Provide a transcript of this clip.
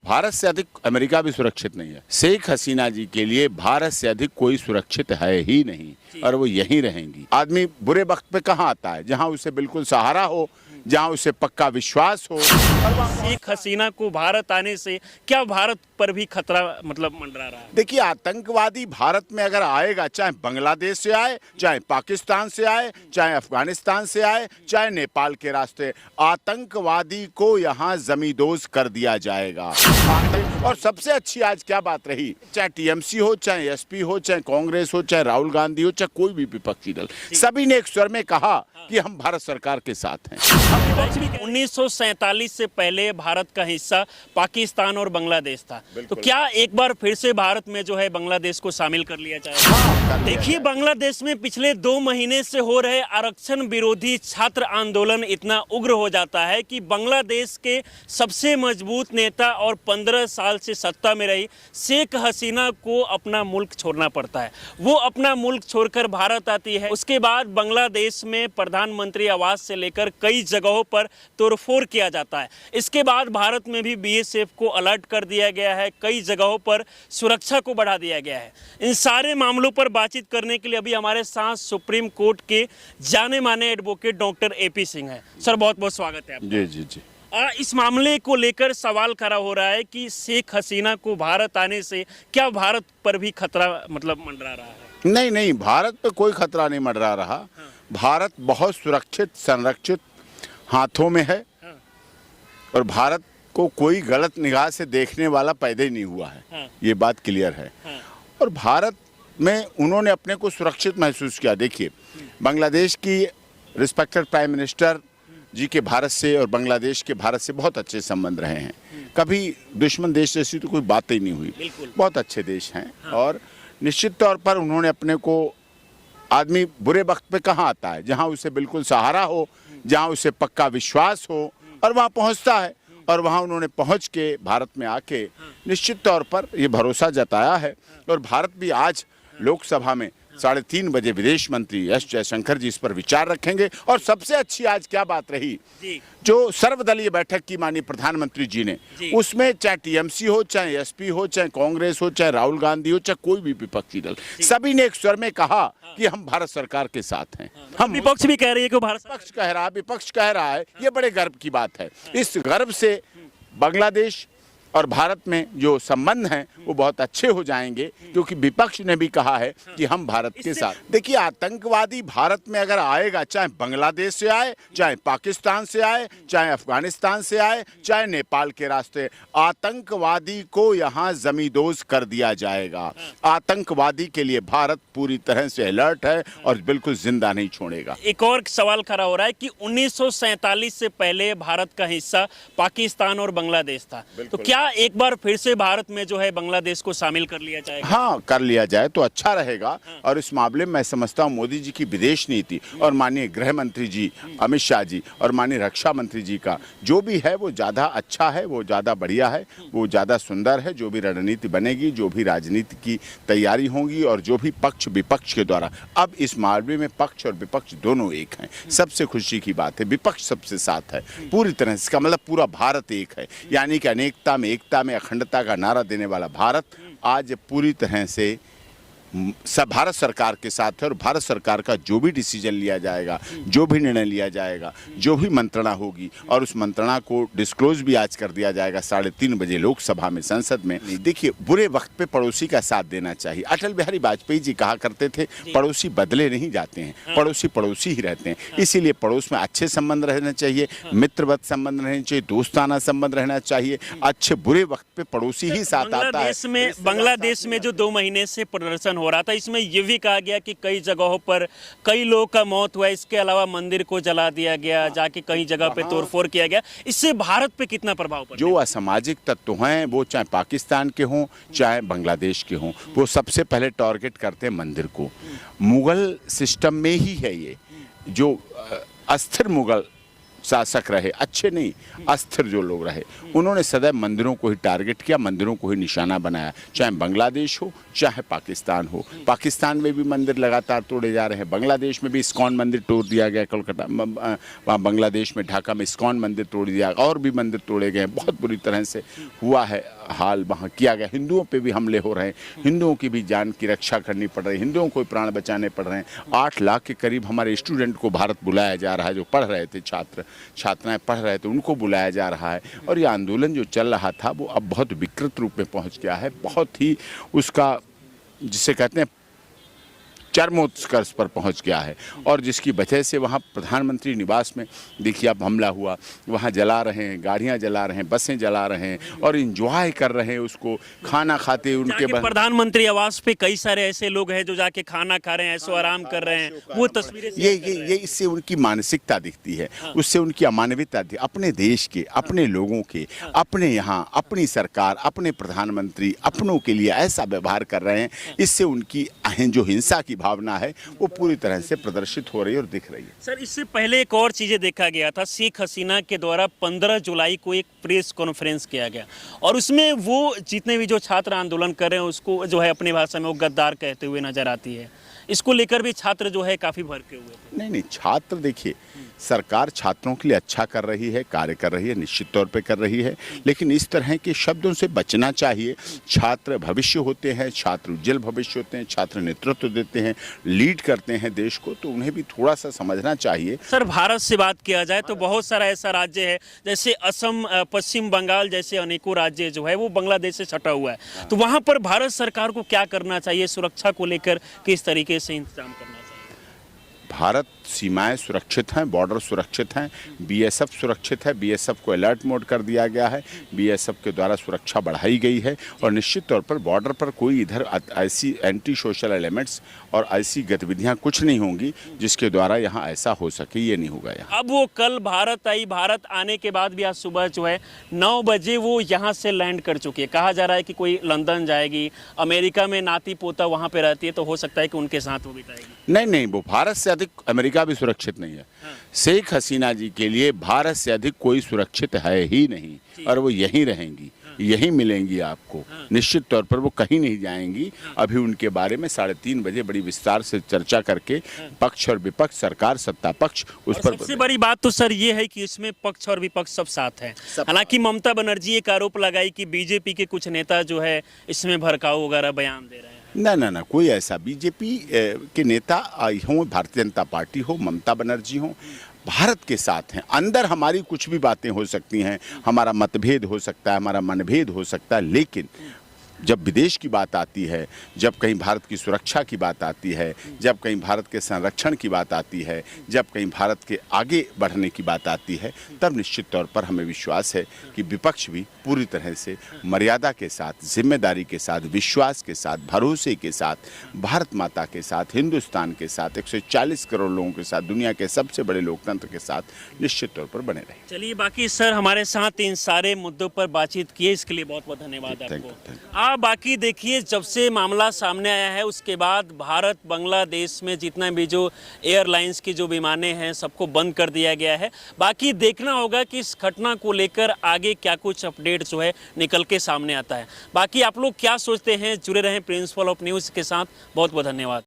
भारत से अधिक अमेरिका भी सुरक्षित नहीं है। शेख हसीना जी के लिए भारत से अधिक कोई सुरक्षित है ही नहीं और वो यहीं रहेंगी। आदमी बुरे वक्त पे कहाँ आता है? जहाँ उसे बिल्कुल सहारा हो, जहाँ उसे पक्का विश्वास हो। शेख हसीना को भारत आने से क्या भारत पर भी खतरा मंडरा रहा है? देखिए, आतंकवादी भारत में अगर आएगा, चाहे बांग्लादेश से आए, चाहे पाकिस्तान से आए, चाहे अफगानिस्तान से आए, चाहे नेपाल के रास्ते, आतंकवादी को यहाँ जमींदोज कर दिया जाएगा। और सबसे अच्छी आज क्या बात रही, चाहे टीएमसी हो, चाहे एसपी हो, चाहे कांग्रेस हो, चाहे राहुल गांधी हो, चाहे कोई भी विपक्षी दल, सभी ने एक स्वर में कहा कि हम भारत सरकार के साथ हैं। 1947 से पहले भारत का हिस्सा पाकिस्तान और बांग्लादेश था, तो क्या एक बार फिर से भारत में जो है बांग्लादेश को शामिल कर लिया जाए? देखिए, बांग्लादेश में पिछले 2 महीने से हो रहे आरक्षण विरोधी छात्र आंदोलन इतना उग्र हो जाता है कि बांग्लादेश के सबसे मजबूत नेता और 15 साल से सत्ता में रही शेख हसीना को अपना मुल्क छोड़ना पड़ता है। वो अपना मुल्क छोड़कर भारत आती है। उसके बाद बांग्लादेश में प्रधानमंत्री आवास से लेकर कई जगहों पर तोड़फोड़ किया जाता है। इसके बाद भारत में भी बीएसएफ को अलर्ट कर दिया गया है, कई जगहों पर सुरक्षा को बढ़ा दिया गया है। इन सारे मामलों पर बातचीत करने के लिए अभी हमारे साथ सुप्रीम कोर्ट के जाने माने एडवोकेट डॉक्टर एपी सिंह हैं। सर, बहुत बहुत स्वागत है आपका। जी जी जी। इस मामले को लेकर सवाल खड़ा हो रहा है कि शेख हसीना को भारत आने से क्या भारत पर भी खतरा मंडरा रहा है? नहीं नहीं, भारत पे कोई खतरा नहीं मंडरा रहा। हाँ। भारत बहुत सुरक्षित, संरक्षित हाथों में है। हाँ। और भारत को कोई गलत निगाह से देखने वाला पैदा ही नहीं हुआ है। हाँ। ये बात क्लियर है। हाँ। और भारत में उन्होंने अपने को सुरक्षित महसूस किया। देखिए, बांग्लादेश की रिस्पेक्टेड प्राइम मिनिस्टर जी के भारत से और बांग्लादेश के भारत से बहुत अच्छे संबंध रहे हैं। कभी दुश्मन देश जैसी तो कोई बात ही नहीं हुई। बहुत अच्छे देश हैं। हाँ। और निश्चित तौर पर उन्होंने अपने को, आदमी बुरे वक्त पे कहाँ आता है? जहाँ उसे बिल्कुल सहारा हो, जहाँ उसे पक्का विश्वास हो, और वहाँ पहुँचता है। और वहाँ उन्होंने पहुँच के भारत में आके निश्चित तौर पर ये भरोसा जताया है। और भारत भी आज लोकसभा में 3:30 बजे विदेश मंत्री एस जयशंकर जी इस पर विचार रखेंगे। और सबसे अच्छी आज क्या बात रही, जो सर्वदलीय बैठक की माननीय प्रधानमंत्री जी ने, उसमें चाहे टीएमसी हो, चाहे एसपी हो, चाहे कांग्रेस हो, चाहे राहुल गांधी हो, चाहे कोई भी विपक्षी दल, सभी ने एक स्वर में कहा कि हम भारत सरकार के साथ हैं। हम विपक्ष भी कह रही है कि विपक्ष कह रहा है, विपक्ष कह रहा है, ये बड़े गर्व की बात है। इस गर्व से बांग्लादेश और भारत में जो संबंध हैं वो बहुत अच्छे हो जाएंगे, क्योंकि विपक्ष ने भी कहा है कि हम भारत के साथ। देखिए, आतंकवादी भारत में अगर आएगा, चाहे बांग्लादेश से आए, चाहे पाकिस्तान से आए, चाहे अफगानिस्तान से आए, चाहे नेपाल के रास्ते, आतंकवादी को यहाँ जमींदोज कर दिया जाएगा। आतंकवादी के लिए भारत पूरी तरह से अलर्ट है और बिल्कुल जिंदा नहीं छोड़ेगा। एक और सवाल खड़ा हो रहा है कि 1947 से पहले भारत का हिस्सा पाकिस्तान और बांग्लादेश था, तो क्या एक बार फिर से भारत में जो है बांग्लादेश को शामिल कर लिया जाएगा? हाँ, कर लिया जाए तो अच्छा रहेगा। हाँ। और इस मामले में मैं समझता हूँ मोदी जी की विदेश नीति और माननीय गृह मंत्री जी अमित शाह जी और माननीय रक्षा मंत्री जी का जो भी है वो ज़्यादा अच्छा है, वो ज़्यादा बढ़िया है, वो ज़्यादा सुंदर है। जो भी रणनीति बनेगी, जो भी राजनीति की तैयारी होगी और जो भी पक्ष विपक्ष के द्वारा, अब इस मामले में पक्ष और विपक्ष दोनों एक हैं। सबसे खुशी की बात है, विपक्ष सबसे साथ है पूरी तरह से। इसका मतलब पूरा भारत एक है, यानी कि अनेकता में एकता में अखंडता का नारा देने वाला भारत आज पूरी तरह से सब भारत सरकार के साथ है। और भारत सरकार का जो भी डिसीजन लिया जाएगा, जो भी निर्णय लिया जाएगा, जो भी मंत्रणा होगी, और उस मंत्रणा को डिस्क्लोज भी आज कर दिया जाएगा 3:30 बजे लोकसभा में, संसद में। देखिए, बुरे वक्त पे पड़ोसी का साथ देना चाहिए। अटल बिहारी वाजपेयी जी कहा करते थे, पड़ोसी बदले नहीं जाते हैं, पड़ोसी पड़ोसी ही रहते हैं। इसीलिए पड़ोस में अच्छे संबंध रहना चाहिए, मित्रवत संबंध रहने चाहिए, दोस्ताना संबंध रहना चाहिए। अच्छे बुरे वक्त पे पड़ोसी ही साथ आता है। बांग्लादेश में जो 2 महीने से प्रदर्शन हो रहा था, इसमें यह भी कहा गया कि कई जगहों पर कई लोगों का मौत हुआ। इसके अलावा मंदिर को जला दिया गया, जाके कई जगह पे तोड़फोड़ किया गया। इससे भारत पे कितना प्रभाव पड़ा? जो असामाजिक तत्व हैं, वो चाहे पाकिस्तान के हों चाहे बांग्लादेश के हों, वो सबसे पहले टारगेट करते हैं मंदिर को। मुगल सिस्टम में ही है ये, जो अस्थिर मुगल शासक रहे, अच्छे नहीं, अस्थिर जो लोग रहे, उन्होंने सदैव मंदिरों को ही टारगेट किया, मंदिरों को ही निशाना बनाया, चाहे बांग्लादेश हो चाहे पाकिस्तान हो। पाकिस्तान में भी मंदिर लगातार तोड़े जा रहे हैं, बांग्लादेश में भी इस्कॉन मंदिर तोड़ दिया गया, कोलकाता वहाँ बांग्लादेश में ढाका में इस्कॉन मंदिर तोड़ दिया, और भी मंदिर तोड़े गए, बहुत बुरी तरह से हुआ है हाल वहाँ किया गया। हिंदुओं पे भी हमले हो रहे हैं, हिंदुओं की भी जान की रक्षा करनी पड़ रही है, हिंदुओं को प्राण बचाने पड़ रहे हैं। 8 लाख के करीब हमारे स्टूडेंट को भारत बुलाया जा रहा है, जो पढ़ रहे थे, छात्राएं पढ़ रहे थे, उनको बुलाया जा रहा है। और ये आंदोलन जो चल रहा था वो अब बहुत विकृत रूप में पहुंच गया है, बहुत ही उसका जिसे कहते हैं चरमोत्कर्ष पर पहुंच गया है, और जिसकी वजह से वहाँ प्रधानमंत्री निवास में देखिए अब हमला हुआ, वहाँ जला रहे हैं, गाड़ियाँ जला रहे हैं, बसें जला रहे हैं और इंजॉय कर रहे हैं उसको, खाना खाते उनके प्रधानमंत्री आवास पे कई सारे ऐसे लोग हैं जो जाके खाना खा रहे हैं, ऐसो आराम कर रहे हैं, वो तस्वीरें ये इससे उनकी मानसिकता दिखती है, उससे उनकी अमानविकता दिखती है, अपने देश के, अपने लोगों के, अपने यहाँ अपनी सरकार, अपने प्रधानमंत्री अपनों के लिए ऐसा व्यवहार कर रहे हैं, इससे उनकी जो हिंसा की भावना है वो पूरी तरह से प्रदर्शित हो रही है और दिख रही है। सर, इससे पहले एक और चीजें देखा गया था, शेख हसीना के द्वारा 15 जुलाई को एक प्रेस कॉन्फ्रेंस किया गया और उसमें वो जितने भी जो छात्र आंदोलन कर रहे हैं उसको जो है अपनी भाषा में वो गद्दार कहते हुए नजर आती है। इसको लेकर भी छात्र जो है काफी भड़के हुए थे। नहीं, छात्र देखिए, सरकार छात्रों के लिए अच्छा कर रही है, कार्य कर रही है, निश्चित तौर पे कर रही है, लेकिन इस तरह के शब्दों से बचना चाहिए। छात्र भविष्य होते हैं, छात्र उज्जवल भविष्य होते हैं, छात्र नेतृत्व देते हैं, लीड करते हैं देश को, तो उन्हें भी थोड़ा सा समझना चाहिए। सर, भारत से बात किया जाए तो बहुत सारा ऐसा राज्य है जैसे असम, पश्चिम बंगाल जैसे अनेकों राज्य जो है वो बांग्लादेश से सटा हुआ है, तो वहाँ पर भारत सरकार को क्या करना चाहिए, सुरक्षा को लेकर किस तरीके से इंतजाम करना चाहिए? भारत सीमाएं सुरक्षित हैं, बॉर्डर सुरक्षित हैं, बीएसएफ सुरक्षित है, बीएसएफ को अलर्ट मोड कर दिया गया है, बीएसएफ के द्वारा सुरक्षा बढ़ाई गई है और निश्चित तौर पर बॉर्डर पर कोई इधर ऐसी एंटी सोशल एलिमेंट्स और ऐसी गतिविधियां कुछ नहीं होंगी जिसके द्वारा यहाँ ऐसा हो सके, ये नहीं होगा यहाँ। अब वो कल भारत आई, भारत आने के बाद भी आज सुबह जो है 9 बजे वो यहाँ से लैंड कर चुकी है। कहा जा रहा है कि कोई लंदन जाएगी, अमेरिका में नाती पोता वहाँ पे रहती है, तो हो सकता है कि उनके साथ वो बिताएगी। नहीं, वो भारत से अधिक अमेरिका भी सुरक्षित नहीं है। शेख हसीना जी के लिए भारत से अधिक कोई सुरक्षित है ही नहीं और वो यहीं रहेंगी, यहीं मिलेंगी आपको, निश्चित तौर पर वो कहीं नहीं जाएंगी। अभी उनके बारे में 3:30 बजे बड़ी विस्तार से चर्चा करके पक्ष और विपक्ष, सरकार, सत्ता पक्ष, उस पर सबसे बड़ी बात तो सर ये है कि इसमें पक्ष और विपक्ष सब साथ हैं। हालांकि ममता बनर्जी एक आरोप लगाई कि बीजेपी के कुछ नेता जो है इसमें भड़काऊ वगैरह बयान दे रहे हैं। ना, कोई ऐसा बीजेपी के नेता हो, भारतीय जनता पार्टी हो, ममता बनर्जी हो, भारत के साथ हैं। अंदर हमारी कुछ भी बातें हो सकती हैं, हमारा मतभेद हो सकता है, हमारा मनभेद हो सकता है, लेकिन जब विदेश की बात आती है, जब कहीं भारत की सुरक्षा की बात आती है, जब कहीं भारत के संरक्षण की बात आती है, जब कहीं भारत के आगे बढ़ने की बात आती है, तब निश्चित तौर पर हमें विश्वास है कि विपक्ष भी पूरी तरह से मर्यादा के साथ, जिम्मेदारी के साथ, विश्वास के साथ, भरोसे के साथ, भारत माता के साथ, हिंदुस्तान के साथ, 140 करोड़ लोगों के साथ, दुनिया के सबसे बड़े लोकतंत्र के साथ निश्चित तौर पर बने रहे। चलिए, बाकी सर हमारे साथ इन सारे मुद्दों पर बातचीत किए, इसके लिए बहुत बहुत धन्यवाद आपको। बाकी देखिए, जब से मामला सामने आया है उसके बाद भारत बांग्लादेश में जितना भी जो एयरलाइंस की जो विमानें हैं सबको बंद कर दिया गया है। बाकी देखना होगा कि इस घटना को लेकर आगे क्या कुछ अपडेट जो है निकल के सामने आता है। बाकी आप लोग क्या सोचते हैं, जुड़े रहें प्रिंसिपल ऑफ न्यूज़ के साथ। बहुत बहुत धन्यवाद।